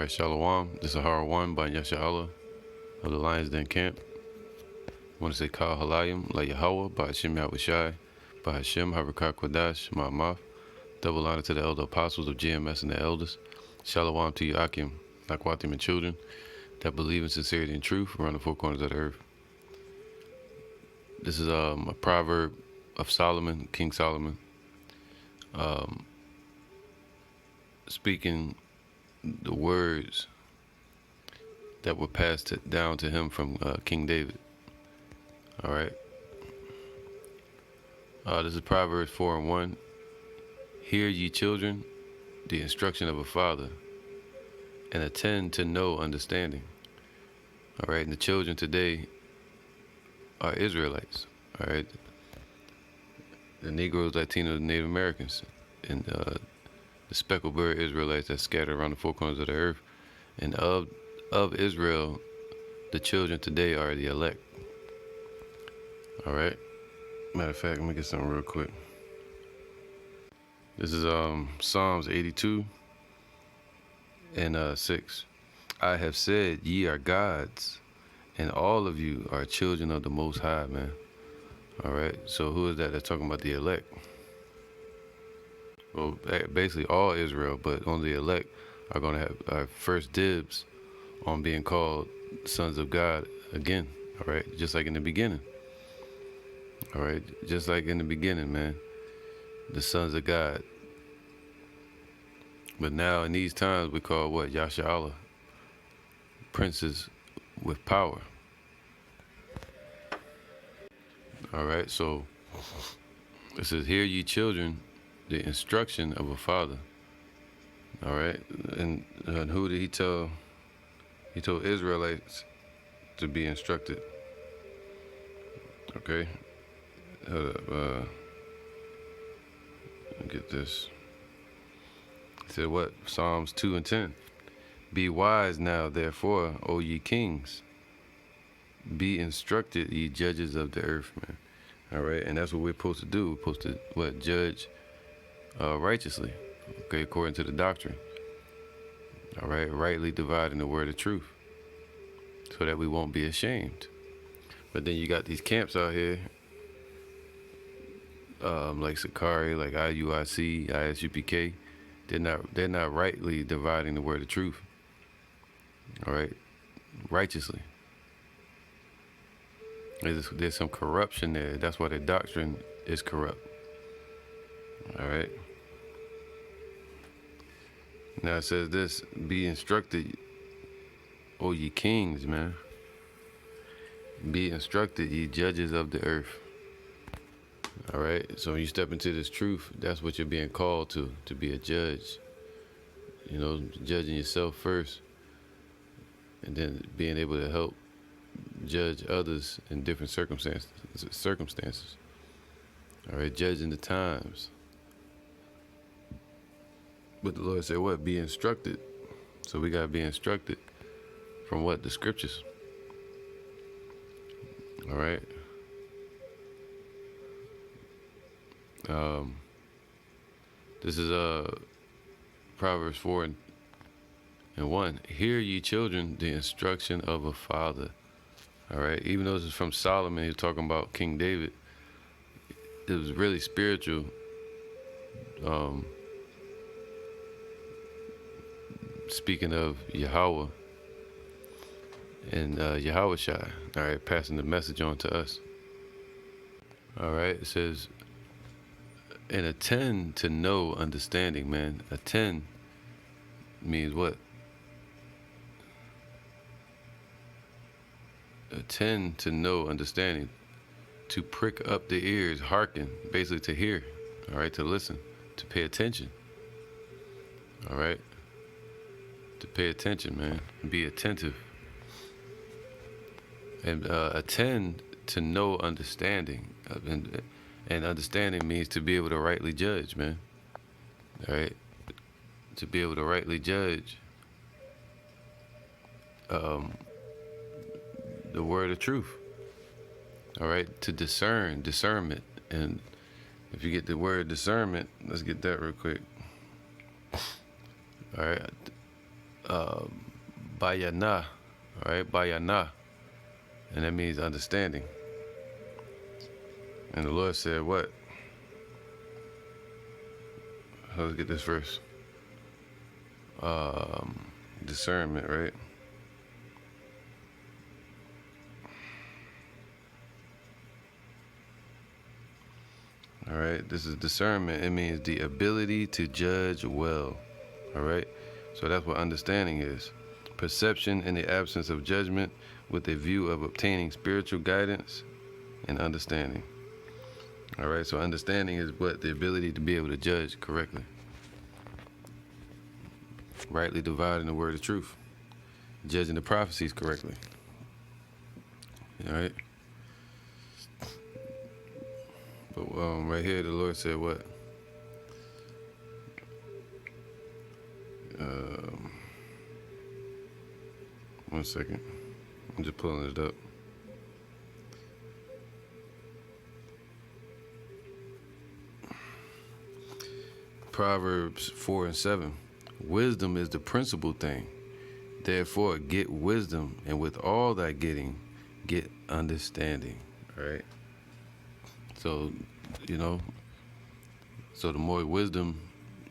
Alright, Shalom. This is Sahara 1 by Yasha Allah of the Lions Den Camp. I want to say Kal Halayim, La Yahweh, by Hashem Yahushai, by Hashem Harakah Kodash, Ma'amaf. Double honor to the elder apostles of GMS and the elders. Shalom to you, Akim, Nakwatim, and children that believe in sincerity and truth around the four corners of the earth. This is a proverb of Solomon, King Solomon, speaking the words that were passed down to him from King David. All right. This is Proverbs 4:1. Hear ye children, the instruction of a father, and attend to know understanding. All right. And the children today are Israelites. All right. The Negroes, Latinos, Native Americans, and the speckled bird Israelites that scattered around the four corners of the earth. And of Israel, the children today are the elect. All right. Matter of fact, let me get something real quick. This is Psalms 82 and 6. I have said, ye are gods, and all of you are children of the Most High, man. All right. So who is that? They're talking about the elect. Well, basically all Israel, but only the elect are going to have first dibs on being called sons of God again. All right. Just like in the beginning. All right. Just like in the beginning, man. The sons of God. But now in these times, we call what? Yasha Allah. Princes with power. All right. So it says, hear ye children, the instruction of a father. All right. And who did he tell? He told Israelites to be instructed. Okay. Hold up. Get this. He said what? Psalms 2 and 10. Be wise now, therefore, O ye kings. Be instructed, ye judges of the earth, man. All right. And that's what we're supposed to do. We're supposed to, what? Judge righteously. Okay. According to the doctrine. All right. Rightly dividing the word of truth. So that we won't be ashamed. But then you got these camps out here. Like Sakari, like IUIC, ISUPK, they're not rightly dividing the word of truth. All right, righteously. There's some corruption there. That's why their doctrine is corrupt. All right. Now it says this: be instructed, O ye kings, man. Be instructed, ye judges of the earth. All right, so when you step into this truth, that's what you're being called to be a judge. You know, judging yourself first, and then being able to help judge others in different circumstances. All right, judging the times. But the Lord said, what? Be instructed. So we got to be instructed from what? The scriptures. All right. This is Proverbs 4 and 1. Hear ye children, the instruction of a father. All right. Even though this is from Solomon, he's talking about King David. It was really spiritual. Speaking of Yahweh and Yahushai. All right, passing the message on to us. All right. It says, and attend to know understanding, man. Attend means what? Attend to know understanding. To prick up the ears, hearken, basically to hear. All right, to listen, to pay attention. All right, to pay attention, man. Be attentive. And attend to know understanding. And understanding means to be able to rightly judge, man. All right? To be able to rightly judge the word of truth. All right? To discernment. And if you get the word discernment, let's get that real quick. All right? bayana, all right, bayana, and that means understanding. And the Lord said, what? Let's get this verse. Discernment, right? All right, this is discernment. It means the ability to judge well. All right, so that's what understanding is. Perception in the absence of judgment with a view of obtaining spiritual guidance and understanding. All right, so understanding is what? The ability to be able to judge correctly. Rightly dividing the word of truth. Judging the prophecies correctly. All right. But right here, the Lord said what? One second. I'm just pulling it up. Proverbs 4 and 7. Wisdom is the principal thing. Therefore, get wisdom, and with all thy getting, get understanding. All right. So, so the more wisdom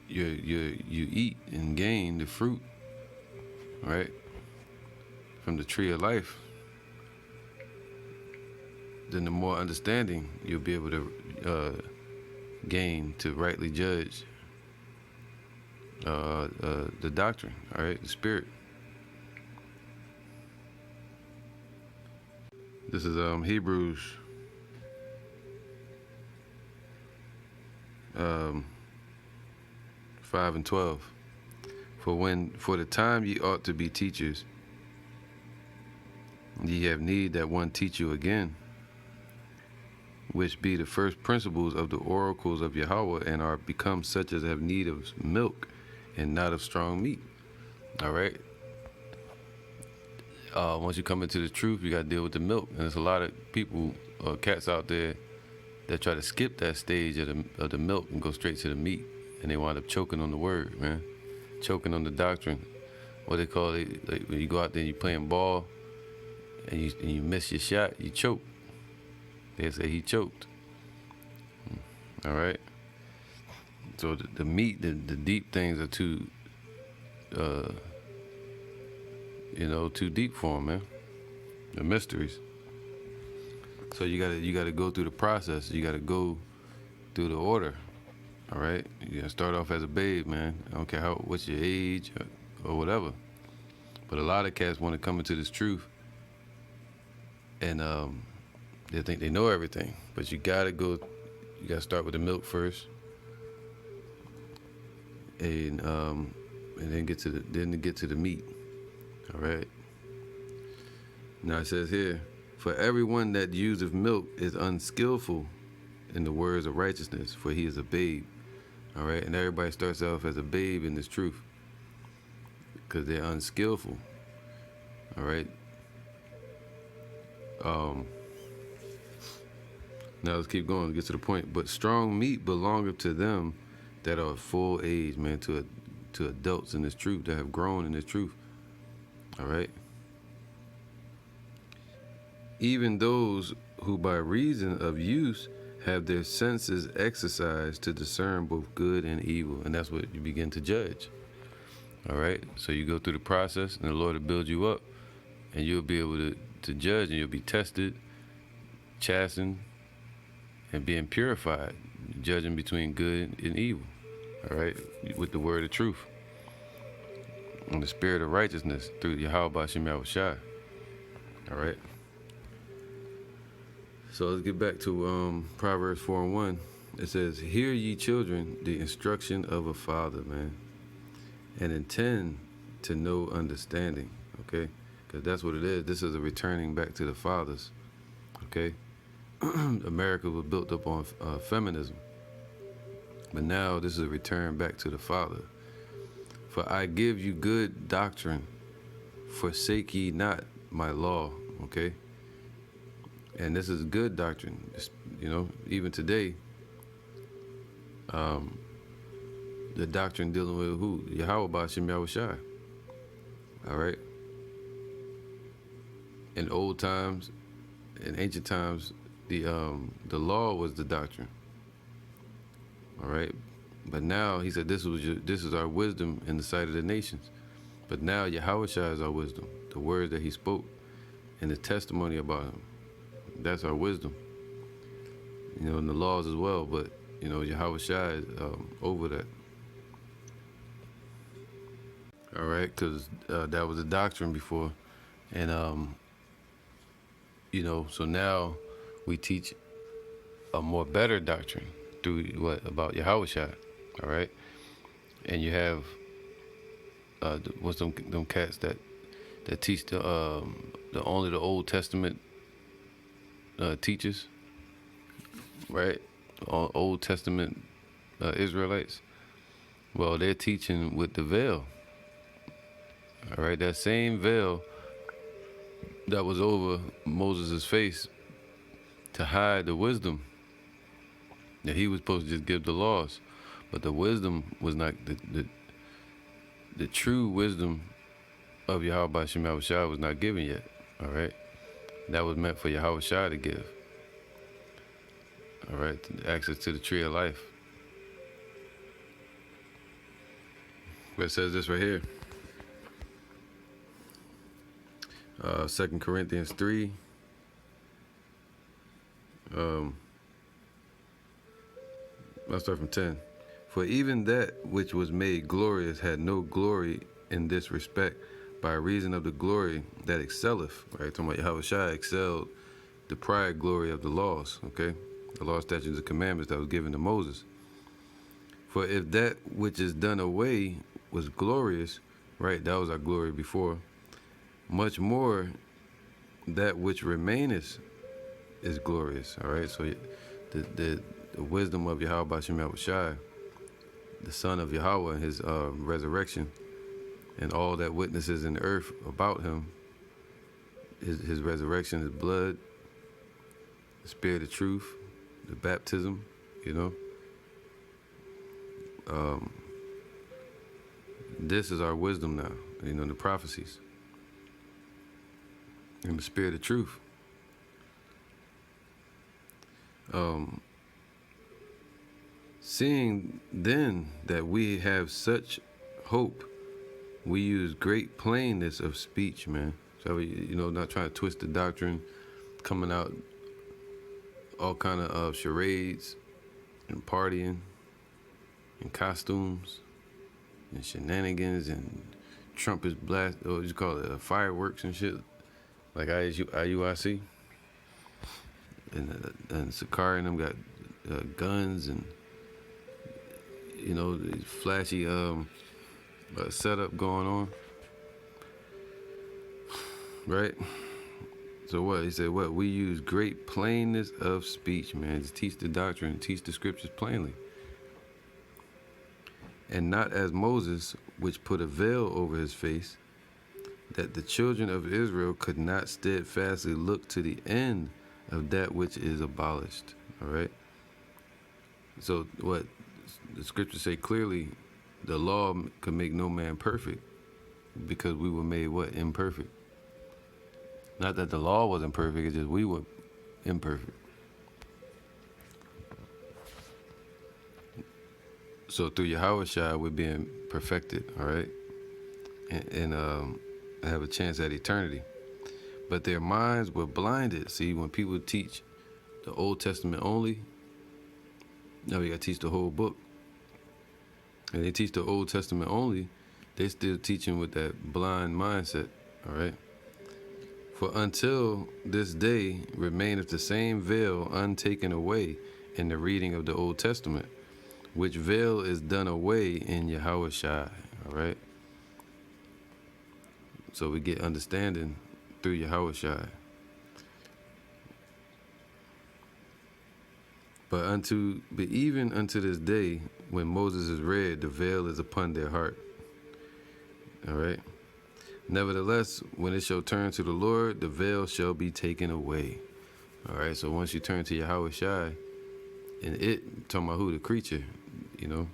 you eat and gain the fruit, right, from the tree of life, then the more understanding you'll be able to gain to rightly judge the doctrine, all right, the spirit. This is Hebrews 5 and 12. For the time ye ought to be teachers, ye have need that one teach you again, which be the first principles of the oracles of Yahweh, and are become such as have need of milk and not of strong meat. All right. Once you come into the truth, you got to deal with the milk, and there's a lot of people, cats out there, that try to skip that stage of the milk and go straight to the meat, and they wind up choking on the word, man, choking on the doctrine. What they call it, like when you go out there and you playing ball, and you miss your shot, you choke. They say he choked. All right. So the meat, the deep things are too deep for him, man. The mysteries. So you gotta go through the process. You gotta go through the order. All right. You gotta start off as a babe, man. I don't care what's your age or whatever. But a lot of cats want to come into this truth, and they think they know everything. But you gotta start with the milk first, and then get to the meat. All right. Now it says here, for everyone that useth milk is unskillful in the words of righteousness, for he is a babe. All right. And everybody starts off as a babe in this truth because they're unskillful. All right. Now let's keep going to get to the point. But strong meat belongeth to them that are full age, man, to adults in this truth, that have grown in this truth. All right. Even those who by reason of use have their senses exercised to discern both good and evil. And that's what you begin to judge. All right. So you go through the process, and the Lord will build you up, and you'll be able to judge, and you'll be tested, chastened, and being purified, judging between good and evil. All right. With the word of truth and the spirit of righteousness through Yahweh B'Shem Yahushai. All right. So let's get back to Proverbs 4 and 1. It says, hear ye children the instruction of a father, man, and intend to know understanding, okay? Because that's what it is. This is a returning back to the fathers, okay? America was built up on feminism. But now this is a return back to the Father. For I give you good doctrine, forsake ye not my law, okay? And this is good doctrine. It's, even today, the doctrine dealing with who? Yahweh B'Shem Yahushai. All right. In old times, in ancient times, the law was the doctrine. All right. But now he said this is our wisdom in the sight of the nations. But now Yahweh Shai is our wisdom. The words that he spoke and the testimony about him. That's our wisdom. And the laws as well. But Yahweh Shai is over that. All right, because that was a doctrine before, and so now we teach a more better doctrine through what about Yahweh Shai. All right, and you have what's them cats that teach the only the Old Testament teachers, right? Old Testament Israelites. Well, they're teaching with the veil. All right, that same veil that was over Moses' face to hide the wisdom that he was supposed to just give the laws, but the wisdom was not the true wisdom of Yahweh Shem Yahweh Shai was not given yet. All right, that was meant for Yahweh Shai to give. All right, access to the tree of life. But it says this right here. 2 Corinthians 3. I'll start from 10. For even that which was made glorious had no glory in this respect, by reason of the glory that excelleth. Right, talking about Yahweh Shai excelled the prior glory of the laws. Okay, the law, statutes, and commandments that was given to Moses. For if that which is done away was glorious, right, that was our glory before, much more that which remaineth is glorious. All right, so the wisdom of Yahweh B'Shem Yahweh Shai, the Son of Yahweh, his resurrection, and all that witnesses in the earth about him, his resurrection, his blood, the spirit of truth, the baptism, this is our wisdom now, the prophecies, and the spirit of truth. Seeing then that we have such hope, we use great plainness of speech, man. So not trying to twist the doctrine, coming out all kind of charades and partying and costumes and shenanigans and trumpets blast, or what you call it, fireworks and shit, like IUIC. And Sakari and them got guns and these flashy setup going on, right? So what he said? What we use great plainness of speech, man, to teach the doctrine, teach the scriptures plainly, and not as Moses, which put a veil over his face, that the children of Israel could not steadfastly look to the end of that which is abolished. All right. So what the scriptures say clearly, the law could make no man perfect, because we were made what? Imperfect. Not that the law wasn't perfect, it's just we were imperfect. So through Yahweh Shai, we're being perfected, all right, and have a chance at eternity. But their minds were blinded. See, when people teach the Old Testament only, now we got to teach the whole book. And they teach the Old Testament only, they still teaching with that blind mindset, all right? For until this day remaineth the same veil untaken away in the reading of the Old Testament, which veil is done away in Yahweh Shai, all right? So we get understanding through Yahweh Shai. But even unto this day, when Moses is read, the veil is upon their heart. All right. Nevertheless, when it shall turn to the Lord, the veil shall be taken away. All right. So once you turn to Yahweh Shai, and it talking about who? The creature, and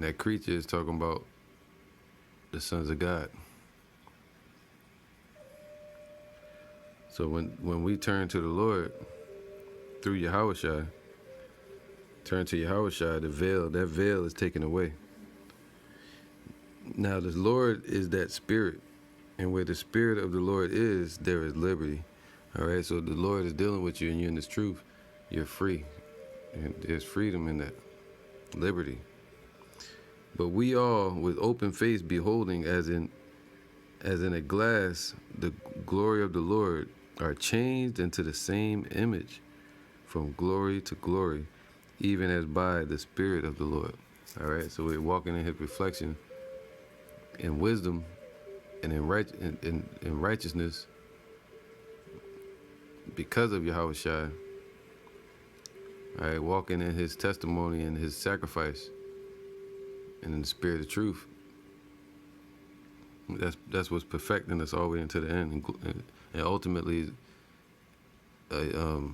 that creature is talking about the sons of God. So when we turn to the Lord through Yahushua, turn to Yahushua, that veil is taken away. Now the Lord is that spirit, and where the spirit of the Lord is, there is liberty. All right, so the Lord is dealing with you and you're in this truth, you're free. And there's freedom in that, liberty. But we all, with open face, beholding as in a glass the glory of the Lord, are changed into the same image from glory to glory, even as by the Spirit of the Lord. All right, so we're walking in His reflection in wisdom and in righteousness because of Yahushua. All right, walking in His testimony and His sacrifice and in the spirit of truth. That's what's perfecting us all the way into the end, and ultimately, you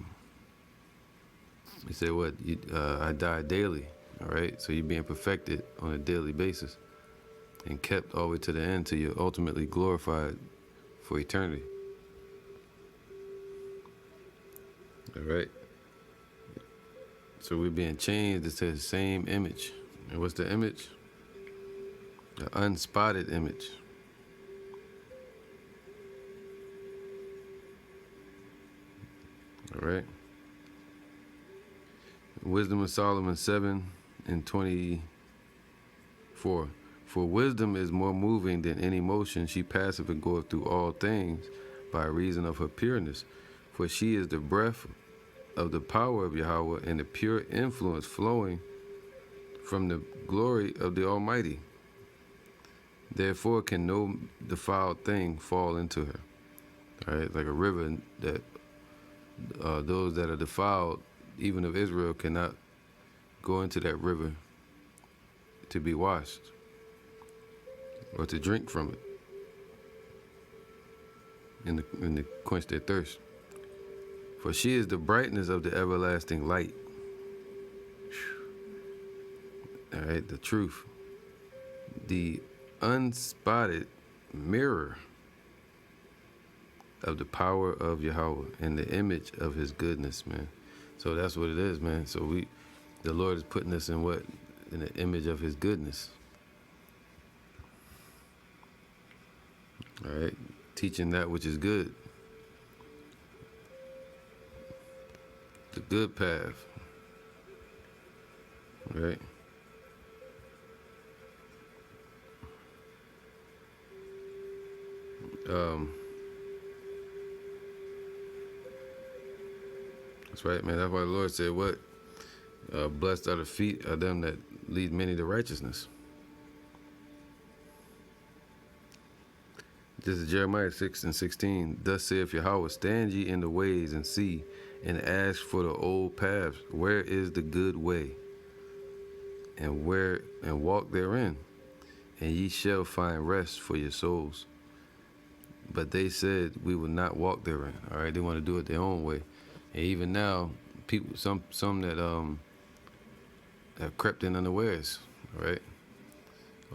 say what? I die daily. All right, so you're being perfected on a daily basis, and kept all the way to the end till you're ultimately glorified for eternity. All right. So we're being changed into the same image. And what's the image? The unspotted image. All right. Wisdom of Solomon 7:24. For wisdom is more moving than any motion. She passeth and goeth through all things by reason of her pureness. For she is the breath of the power of Yahweh and the pure influence flowing from the glory of the Almighty. Therefore can no defiled thing fall into her. All right, like a river that those that are defiled, even of Israel, cannot go into that river to be washed or to drink from it and to quench their thirst. For she is the brightness of the everlasting light. All right, the truth, the unspotted mirror of the power of Yahweh and the image of His goodness, man. So that's what it is, man. So the Lord is putting us in what? In the image of His goodness. All right, teaching that which is good. The good path. All right. That's right, man. That's why the Lord said, what? Blessed are the feet of them that lead many to righteousness. This is Jeremiah 6:16. Thus saith Yahweh, stand ye in the ways and see, and ask for the old paths. Where is the good way? And walk therein, and ye shall find rest for your souls. But they said, we will not walk therein. All right, they want to do it their own way. And even now, people, some that have crept in unawares, right?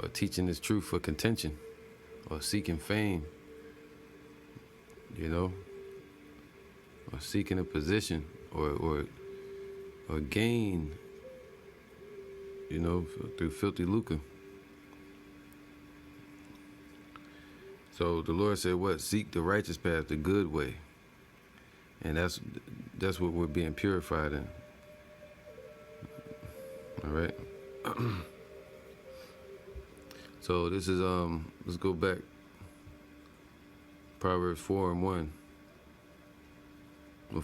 Or teaching this truth for contention, or seeking fame, you know, or seeking a position, or gain, you know, through filthy lucre. So the Lord said, what? Seek the righteous path, the good way. And that's what we're being purified in. All right. So this is let's go back. Proverbs 4:1. Or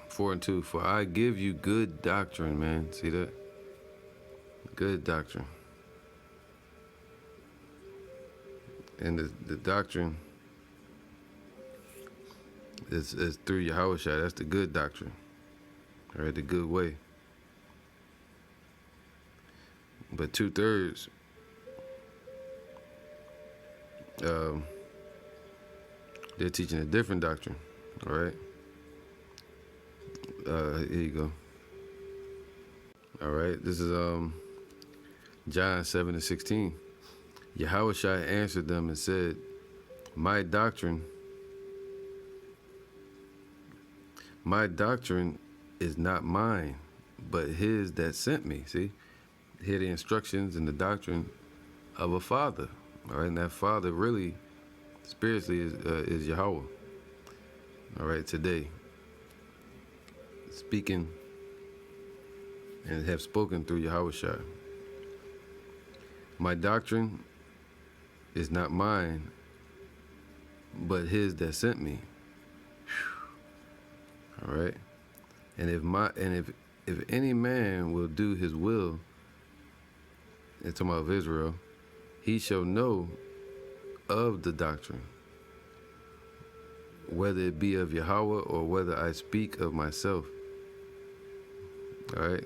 4:2. For I give you good doctrine, man. See that? Good doctrine. And the doctrine is through Yahushua. That's the good doctrine. All right, the good way. But 2/3, they're teaching a different doctrine. All right. Here you go. All right. This is John 7:16. Yahushua answered them and said, My doctrine is not mine, but his that sent me. See, here the instructions and the doctrine of a father. All right, and that father really, spiritually, is Yahweh. All right, today, speaking and have spoken through Yahushua. My doctrine is not mine, but his that sent me. Whew. All right, and if any man will do his will, it's talking about Israel, he shall know of the doctrine, whether it be of Yahweh or whether I speak of myself. All right,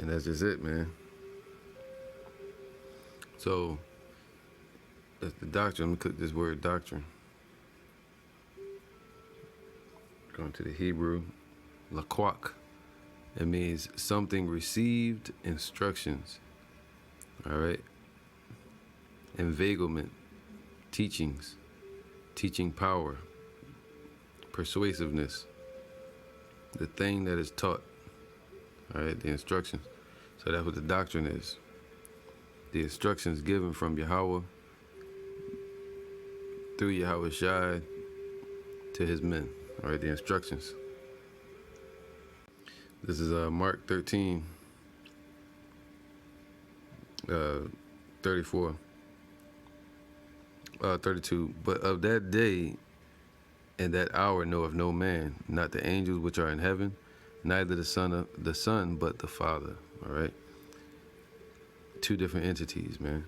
and that's just it, man. So that's the doctrine. Let me click this word doctrine. Going to the Hebrew, laquak. It means something received instructions. All right. Inveiglement, teachings, teaching power, persuasiveness, the thing that is taught. All right, the instructions. So that's what the doctrine is. The instructions given from Yahweh through Yahweh Shai to his men. All right, the instructions. This is Mark 13, 34, 32. But of that day and that hour knoweth no man, not the angels which are in heaven, neither the Son, but the Father. All right. Two different entities, man.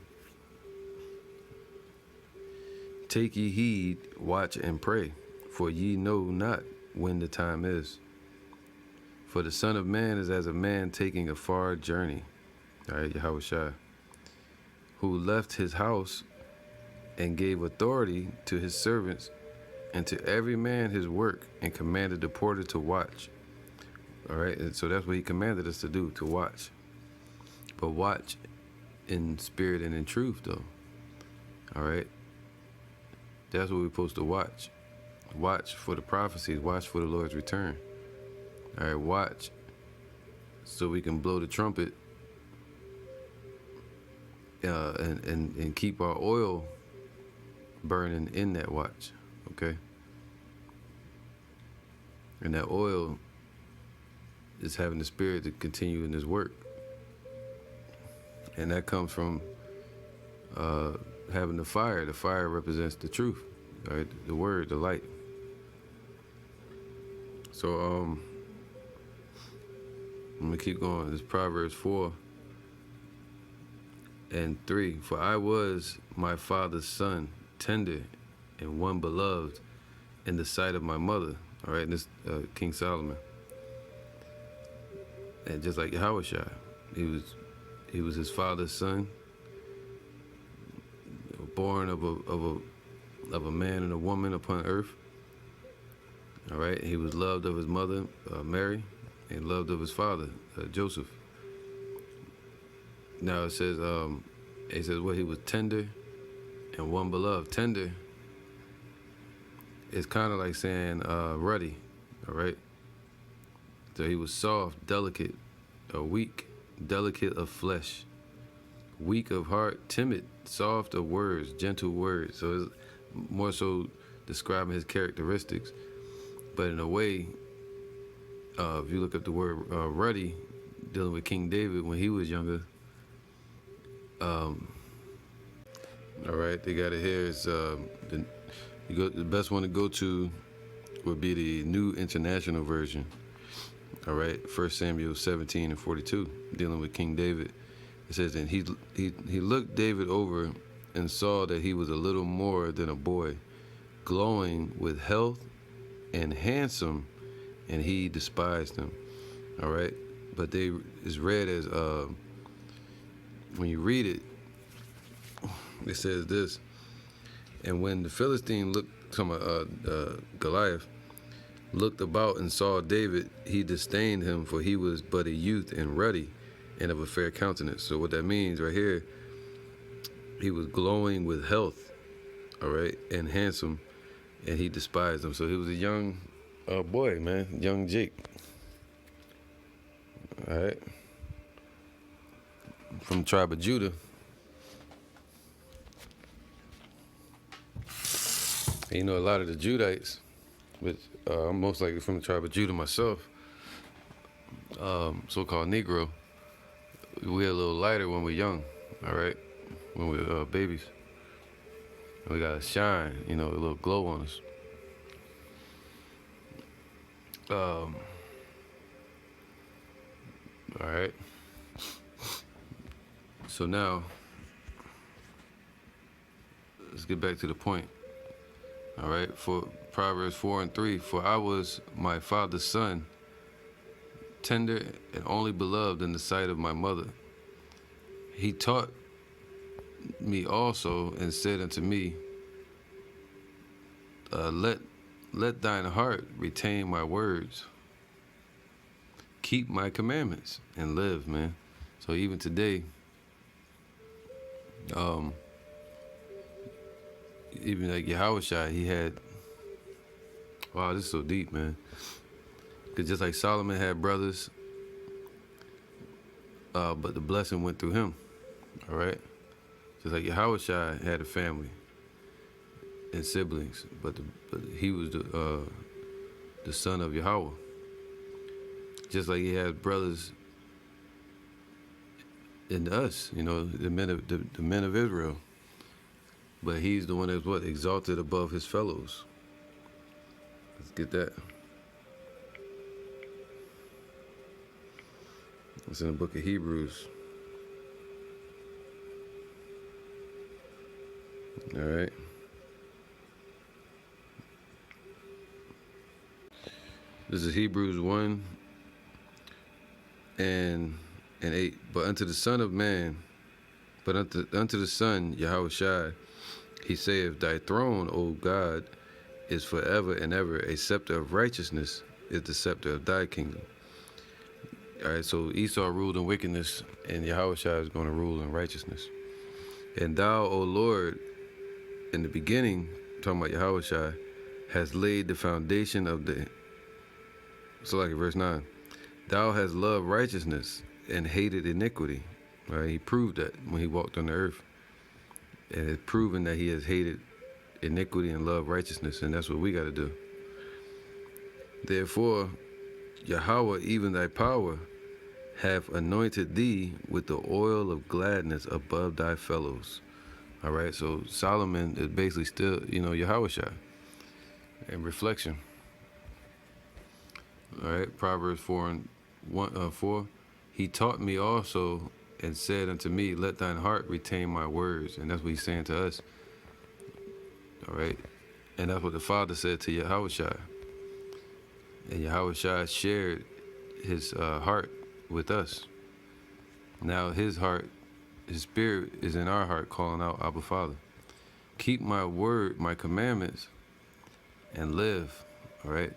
Take ye heed, watch and pray, for ye know not when the time is. For the Son of Man is as a man taking a far journey. All right, Yahushua, who left his house and gave authority to his servants and to every man his work, and commanded the porter to watch. All right, and so that's what he commanded us to do, to watch. But watch in spirit and in truth, though. All right, that's what we're supposed to watch. Watch for the prophecies, watch for the Lord's return. All right, watch so we can blow the trumpet and keep our oil burning in that watch, okay? And that oil is having the spirit to continue in his work. And that comes from having the fire. The fire represents the truth, right? The word, the light. So I'm gonna keep going. This Proverbs 4:3. For I was my father's son, tender and one beloved in the sight of my mother. All right, and this King Solomon. And just like Yahushua, he was his father's son, born of a man and a woman upon earth. All right, he was loved of his mother, Mary, and loved of his father, Joseph. Now it says well, he was tender and one beloved. Tender is kind of like saying ruddy, all right? So he was soft, delicate, weak, delicate of flesh, weak of heart, timid, soft of words, gentle words. So it's more so describing his characteristics. But in a way, if you look up the word ruddy, dealing with King David when he was younger, all right, they got it here. It's the best one to go to would be the New International Version. All right, 1 Samuel 17:42, dealing with King David. It says, and he looked David over and saw that he was a little more than a boy, glowing with health and handsome, and he despised him. All right, but they is read as when you read it, it says this. And when the Philistine Goliath looked about and saw David, he disdained him, for he was but a youth and ruddy, and of a fair countenance. So what that means right here, he was glowing with health, all right, and handsome, and he despised them. So he was a young boy, man, young Jake, all right, from the tribe of Judah. And you know, a lot of the Judites, which I'm most likely from the tribe of Judah myself, so-called Negro, we're a little lighter when we're young, all right, when we're babies. And we gotta shine, you know, a little glow on us. All right. So now, let's get back to the point. All right. For Proverbs 4:3, for I was my father's son, tender and only beloved in the sight of my mother. He taught me also and said unto me, let thine heart retain my words. Keep my commandments and live, man. So even today, even like Yahushua, he had, wow, this is so deep, man. Because just like Solomon had brothers, but the blessing went through him, all right? Just like Yahushua had a family and siblings, but he was the son of Yahweh. Just like he had brothers in us, you know, the men of Israel. But he's the one that's what? Exalted above his fellows. Let's get that. It's in the book of Hebrews. All right. This is Hebrews 1 and 8. But unto the Son of Man, but unto the Son, Yahushua, he saith, thy throne, O God, is forever and ever. A scepter of righteousness is the scepter of thy kingdom. All right, so Esau ruled in wickedness, and Yahushua is going to rule in righteousness. And thou, O Lord, in the beginning, talking about Yahushua, has laid the foundation of the, so like in verse 9, thou hast loved righteousness and hated iniquity. All right, he proved that when he walked on the earth. And it's proven that he has hated iniquity and loved righteousness, and that's what we got to do. Therefore, Yahweh, even thy power, have anointed thee with the oil of gladness above thy fellows. All right, so Solomon is basically still, you know, Yahushua in reflection. All right, Proverbs 4:4. He taught me also and said unto me, let thine heart retain my words. And that's what he's saying to us. All right, and that's what the Father said to Yahushua. And Yahushua shared his heart with us. Now his heart, his spirit is in our heart calling out, Abba Father. Keep my word, my commandments, and live, all right?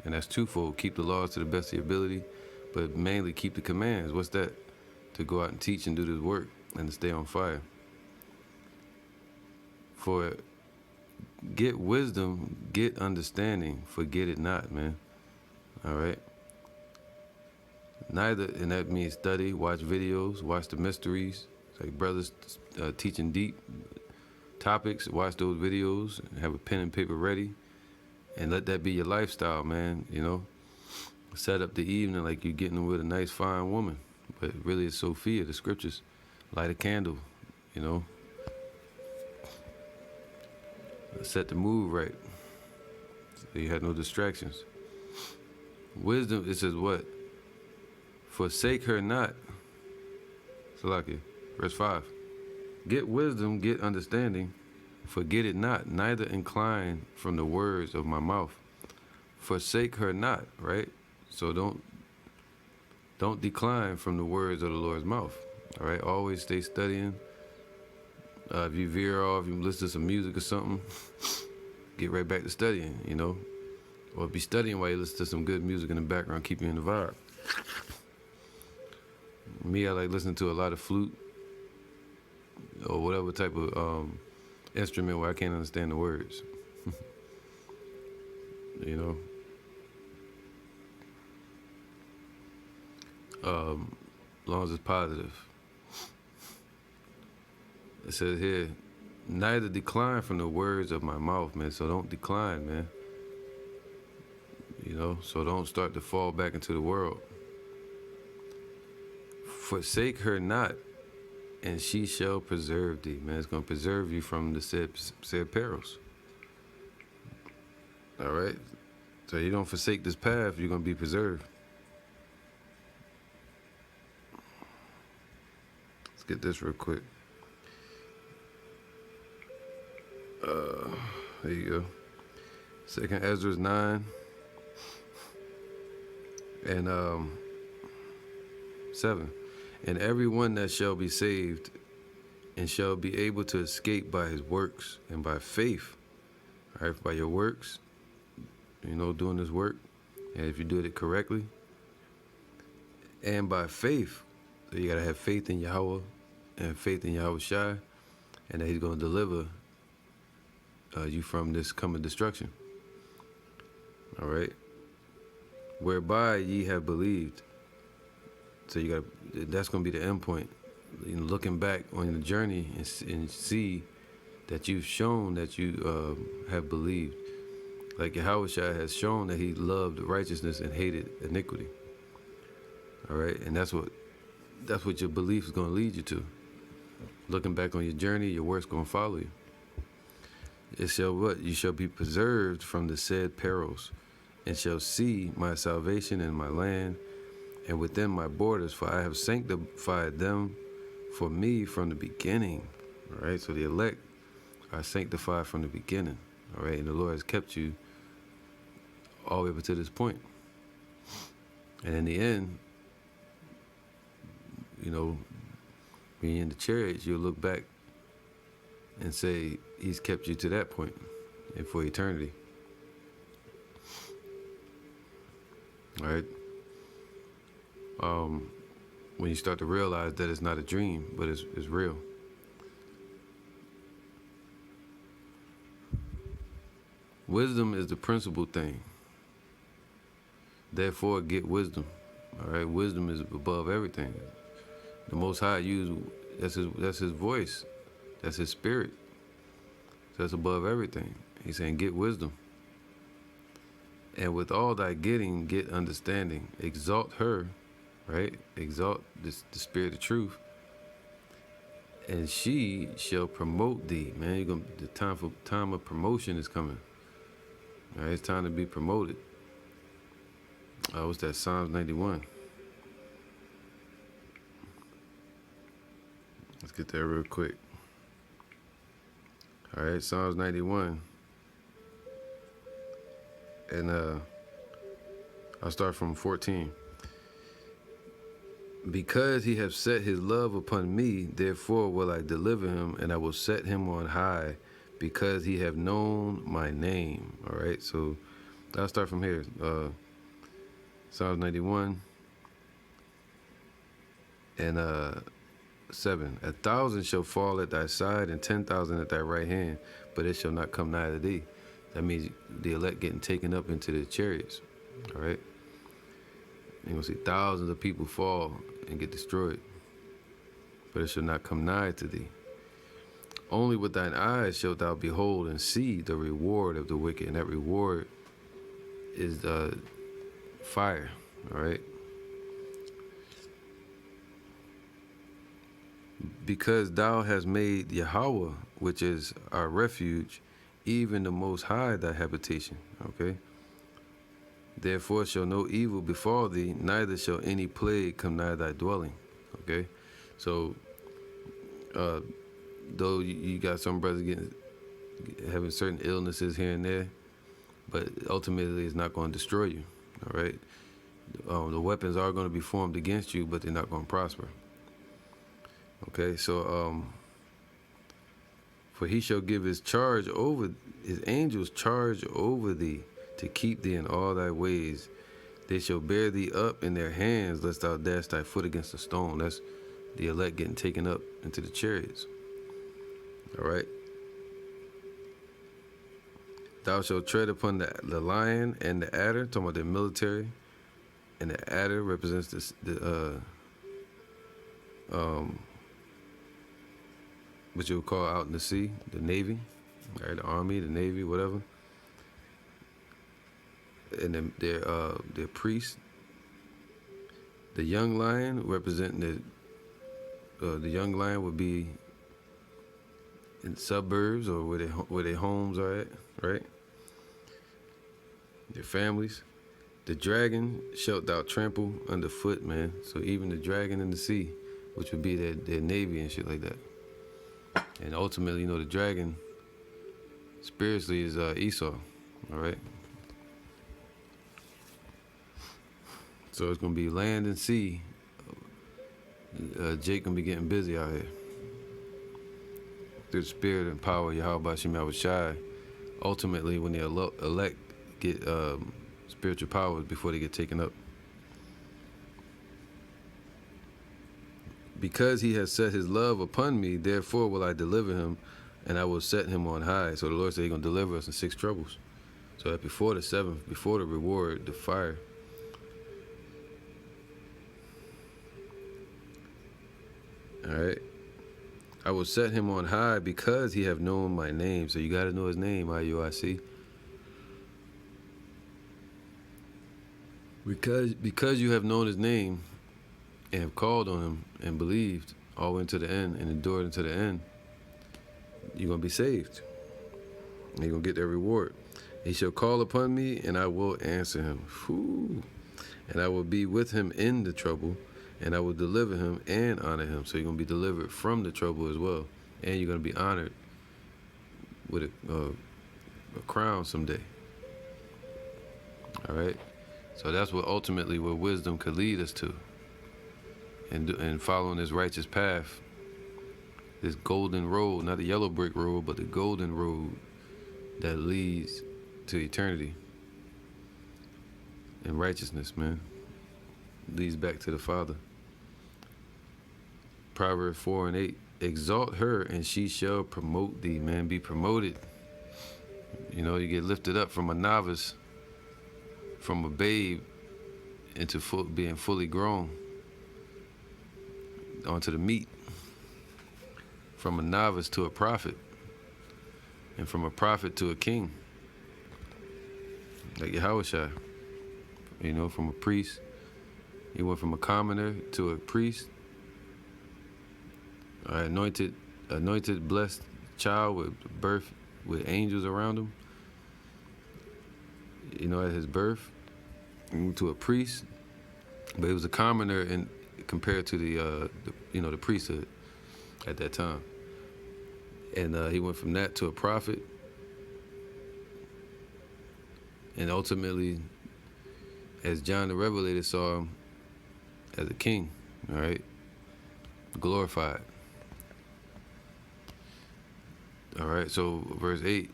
And that's twofold. Keep the laws to the best of your ability, but mainly keep the commands. What's that? To go out and teach and do this work and to stay on fire. For get wisdom, get understanding, forget it not, man. All right? Neither, and that means study, watch videos, watch the mysteries. It's like brothers teaching deep topics, watch those videos, have a pen and paper ready, and let that be your lifestyle, man, you know? Set up the evening like you're getting with a nice, fine woman. But really it's Sophia, the scriptures. Light a candle, you know? Set the mood right, so you have no distractions. Wisdom, it says what? Forsake her not. Salakia, verse 5. Get wisdom, get understanding, forget it not, neither incline from the words of my mouth. Forsake her not, right? So don't decline from the words of the Lord's mouth, all right? Always stay studying. If you veer off, you listen to some music or something, get right back to studying, you know? Or be studying while you listen to some good music in the background, keep you in the vibe. Me, I like listening to a lot of flute or whatever type of instrument where I can't understand the words. You know, as long as it's positive. It says here, neither decline from the words of my mouth, man. So don't decline, man. You know, so don't start to fall back into the world. Forsake her not, and she shall preserve thee, man. It's going to preserve you from the said perils. All right? So you don't forsake this path, you're going to be preserved. Let's get this real quick. There you go. 2nd Ezra 9 and 7. And everyone that shall be saved and shall be able to escape by his works and by faith, all right, by your works, you know, doing this work, and if you do it correctly, and by faith, so you got to have faith in Yahweh and faith in Yahweh Shai, and that he's going to deliver you from this coming destruction. All right, whereby ye have believed. So you got, that's going to be the end point. You know, looking back on the journey and see that you've shown that you have believed. Like Yahweh Shai has shown that he loved righteousness and hated iniquity. All right, and that's what your belief is going to lead you to. Looking back on your journey, your work's going to follow you. It shall what? You shall be preserved from the said perils, and shall see my salvation in my land and within my borders, for I have sanctified them for me from the beginning. All right, so the elect are sanctified from the beginning. All right, and the Lord has kept you all the way up to this point. And in the end, you know, when you're in the chariots, you'll look back and say, he's kept you to that point and for eternity. All right. When you start to realize that it's not a dream, but it's real. Wisdom is the principal thing. Therefore, get wisdom. All right, wisdom is above everything. The Most High that's his voice, that's his spirit. So that's above everything. He's saying, get wisdom. And with all thy getting, get understanding. Exalt her, right? Exalt the spirit of truth. And she shall promote thee, man. The time of promotion is coming. All right, it's time to be promoted. What's that? Psalms 91. Let's get there real quick. All right, Psalms 91. And I'll start from 14. Because he hath set his love upon me, therefore will I deliver him, and I will set him on high, because he have known my name. All right, so I'll start from here. Psalms 91 and 7. 1,000 shall fall at thy side, and 10,000 at thy right hand, but it shall not come nigh to thee. That means the elect getting taken up into the chariots. All right. You're going to see thousands of people fall and get destroyed, but it shall not come nigh to thee. Only with thine eyes shalt thou behold and see the reward of the wicked, and that reward is fire. All right. Because thou hast made Yahweh, which is our refuge, even the Most High thy habitation. Okay. Therefore shall no evil befall thee, neither shall any plague come nigh thy dwelling. Okay. So though you got some brothers having certain illnesses here and there, but ultimately it's not going to destroy you. All right. The weapons are going to be formed against you, but they're not going to prosper. Okay, so for he shall give his angels charge over thee, to keep thee in all thy ways. They shall bear thee up in their hands, lest thou dash thy foot against a stone. That's the elect getting taken up into the chariots. All right. Thou shalt tread upon the lion and the adder, talking about the military. And the adder represents what you would call out in the sea, the Navy, right? The Army, the Navy, whatever. And then their priests. The young lion representing the young lion would be in suburbs or where their homes are at, right? Their families. The dragon shalt thou trample underfoot, man. So even the dragon in the sea, which would be their navy and shit like that. And ultimately, the dragon spiritually is Esau, all right? So it's going to be land and sea. Jake going to be getting busy out here. Through the spirit and power of Yahweh Shem Yahushai. Ultimately, when the elect get spiritual powers before they get taken up. Because he has set his love upon me, therefore will I deliver him, and I will set him on high. So the Lord said he's going to deliver us in 6 troubles. So that before the 7th, before the reward, the fire. All right. I will set him on high because he have known my name. So you got to know his name, IUIC. Because you have known his name and have called on him and believed all the way to the end and endured unto the end, you're going to be saved. And you're going to get that reward. He shall call upon me and I will answer him. Whew. And I will be with him in the trouble, and I will deliver him and honor him. So you're going to be delivered from the trouble as well. And you're going to be honored with a crown someday. All right? So that's what ultimately where wisdom could lead us to. And following this righteous path, this golden road, not the yellow brick road, but the golden road that leads to eternity. And righteousness, man, leads back to the Father. Proverbs 4:8, exalt her and she shall promote thee, man, be promoted. You get lifted up from a novice, from a babe, into being fully grown, onto the meat, from a novice to a prophet, and from a prophet to a king, like Yahushua. From a priest, he went from a commoner to a priest, anointed, blessed child with birth, with angels around him. At his birth, he went to a priest, but he was a commoner compared to the priesthood at that time. And he went from that to a prophet, and ultimately, as John the Revelator saw him, as a king, all right, glorified. All right, so verse 8,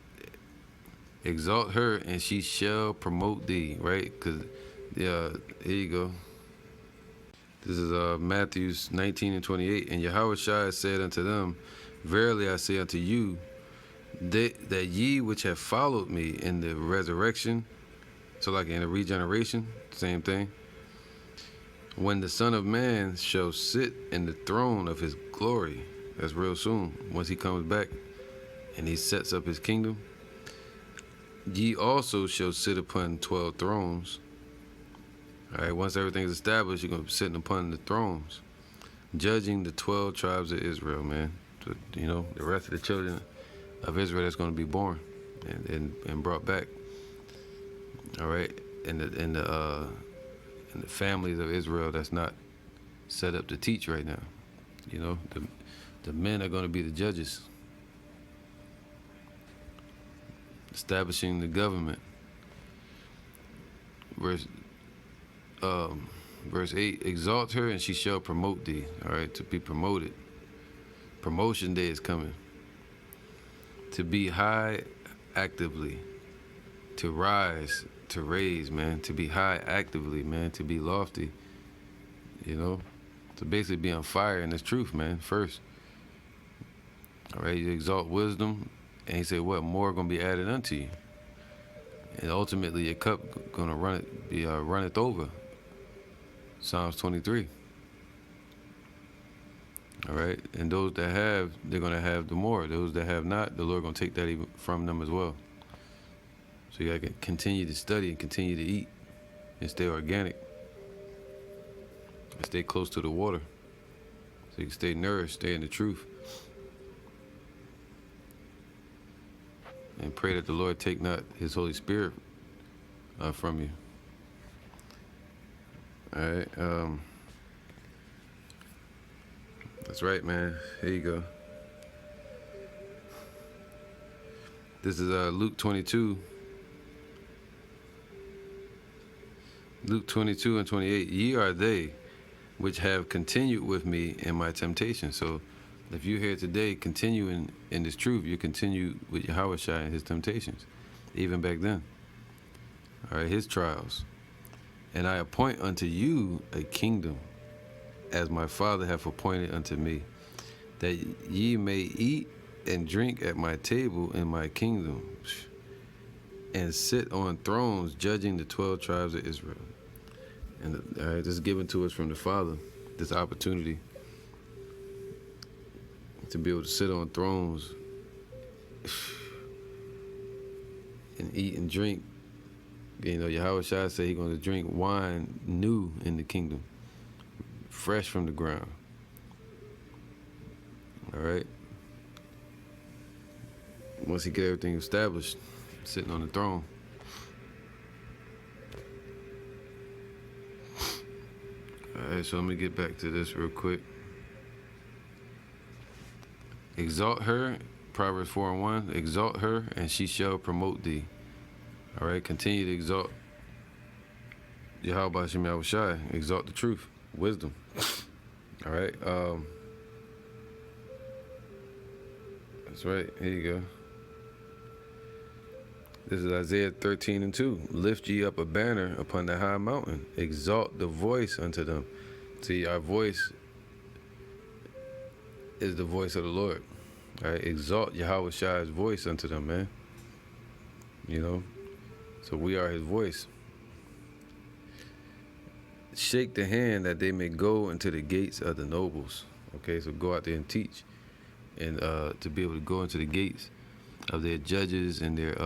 exalt her and she shall promote thee, right? Because, here you go. This is Matthew 19:28. And Yahushua said unto them, verily I say unto you, that ye which have followed me in the resurrection, so like in the regeneration, same thing, when the Son of Man shall sit in the throne of his glory, that's real soon, once he comes back and he sets up his kingdom, ye also shall sit upon 12 thrones. All right, once everything's established, you're going to be sitting upon the thrones, judging the 12 tribes of Israel, man. So, the rest of the children of Israel that's going to be born and brought back. All right, and the families of Israel that's not set up to teach right now. The men are going to be the judges, establishing the government. Verse 8, exalt her and she shall promote thee. All right, to be promoted. Promotion day is coming. To be high actively, to rise, to raise, man, to be high actively, man, to be lofty, you know, to basically be on fire in this truth, man, first. All right, you exalt wisdom, and he said, what more gonna be added unto you? And ultimately, your cup gonna runneth over. Psalms 23. All right, and those that have, they're gonna have the more. Those that have not, the Lord gonna take that even from them as well. So you gotta continue to study and continue to eat and stay organic and stay close to the water, so you can stay nourished, stay in the truth, and pray that the Lord take not His Holy Spirit from you. All right. That's right, man. Here you go. This is Luke 22. Luke 22 and 28. Ye are they which have continued with me in my temptation. So if you're here today continuing in this truth, you continue with Yahushua and his temptations, even back then. All right, his trials. And I appoint unto you a kingdom, as my Father hath appointed unto me, that ye may eat and drink at my table in my kingdom, and sit on thrones judging the 12 tribes of Israel. And all right, this is given to us from the Father, this opportunity to be able to sit on thrones and eat and drink. You know, Yahushua said he's going to drink wine new in the kingdom, fresh from the ground. All right. Once he get everything established, sitting on the throne. All right, so let me get back to this real quick. Exalt her, Proverbs 4 and 1. Exalt her, and she shall promote thee. All right, continue to exalt Yahweh Shem Yahushai. Exalt the truth, wisdom. All right. That's right. Here you go. This is Isaiah 13 and 2. Lift ye up a banner upon the high mountain. Exalt the voice unto them. See, our voice is the voice of the Lord. All right. Exalt Yahushai's voice unto them, man. You know. So we are his voice. Shake the hand that they may go into the gates of the nobles. Okay, so go out there and teach. And to be able to go into the gates of their judges and their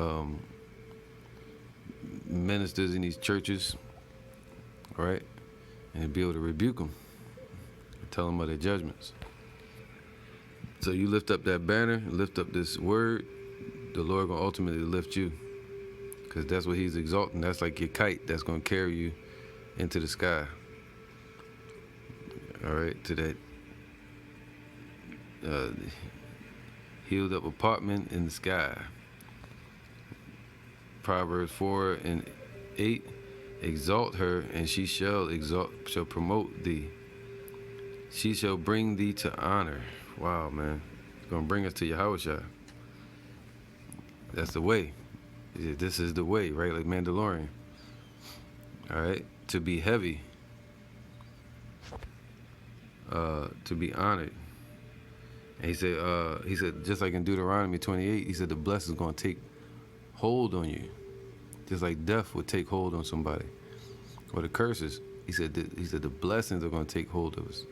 ministers in these churches, all right? And to be able to rebuke them, tell them of their judgments. So you lift up that banner, lift up this word, the Lord gonna ultimately lift you, because that's what he's exalting. That's like your kite that's gonna carry you into the sky, all right, to that healed up apartment in the sky. Proverbs 4 and 8. Exalt her, and she shall promote thee. She shall bring thee to honor. Wow, man. It's gonna bring us to Yahushua. That's the way. This is the way, right? Like Mandalorian. All right. To be heavy. To be honored. And he said, just like in Deuteronomy 28, he said the blessing is going to take hold on you, just like death would take hold on somebody, or the curses. He said the blessings are going to take hold of us.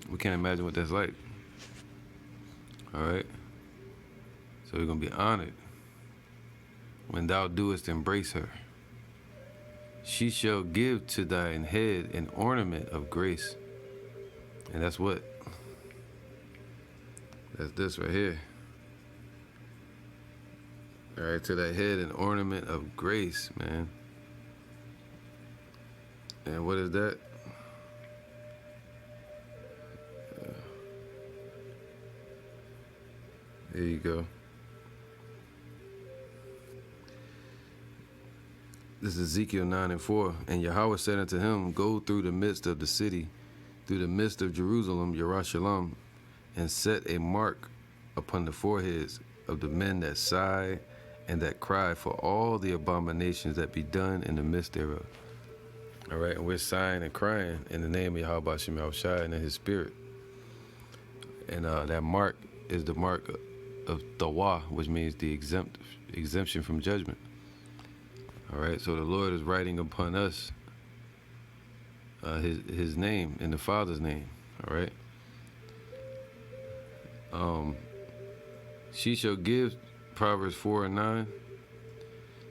We can't imagine what that's like. All right. So we're going to be honored when thou doest embrace her. She shall give to thine head an ornament of grace, and that's what. That's this right here. All right, to that head, an ornament of grace, man. And what is that? There you go. This is Ezekiel 9 and 4. And Yahweh said unto him, go through the midst of the city, through the midst of Jerusalem, Yerushalayim, and set a mark upon the foreheads of the men that sigh and that cry for all the abominations that be done in the midst thereof. All right, and we're sighing and crying in the name of Yahweh Shem Yahushua and in his spirit. And that mark is the mark of Tawah, which means the exemption from judgment. All right, so the Lord is writing upon us his name in the Father's name. All right. She shall give, Proverbs 4:9.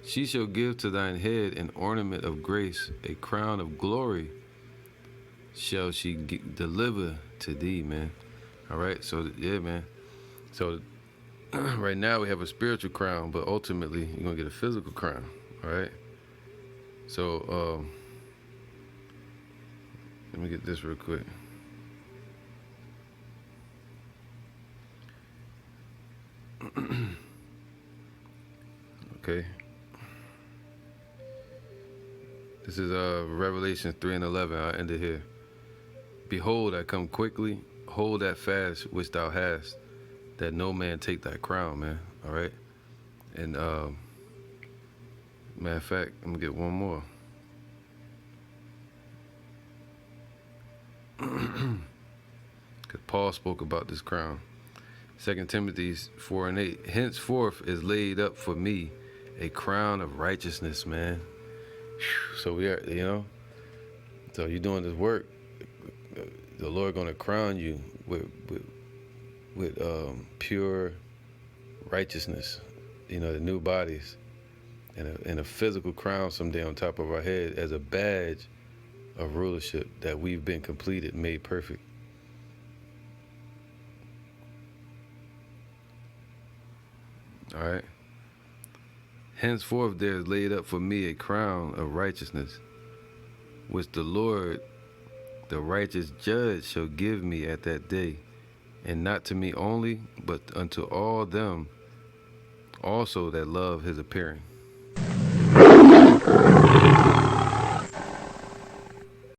She shall give to thine head an ornament of grace, a crown of glory shall she deliver to thee, man. All right, so yeah, man. So right now we have a spiritual crown, but ultimately you're gonna get a physical crown. All right. So let me get this real quick. Okay. This is Revelation 3:11. I'll end it here. Behold, I come quickly. Hold that fast which thou hast, that no man take thy crown, man. All right. And matter of fact, I'm gonna get one more. Because Paul spoke about this crown. 2 Timothy 4:8. Henceforth is laid up for me a crown of righteousness, man. So we are, so you're doing this work. The Lord gonna crown you with pure righteousness, the new bodies, and a physical crown someday on top of our head as a badge of rulership that we've been completed, made perfect. All right. Henceforth there is laid up for me a crown of righteousness, which the Lord, the righteous judge, shall give me at that day, and not to me only, but unto all them also that love his appearing.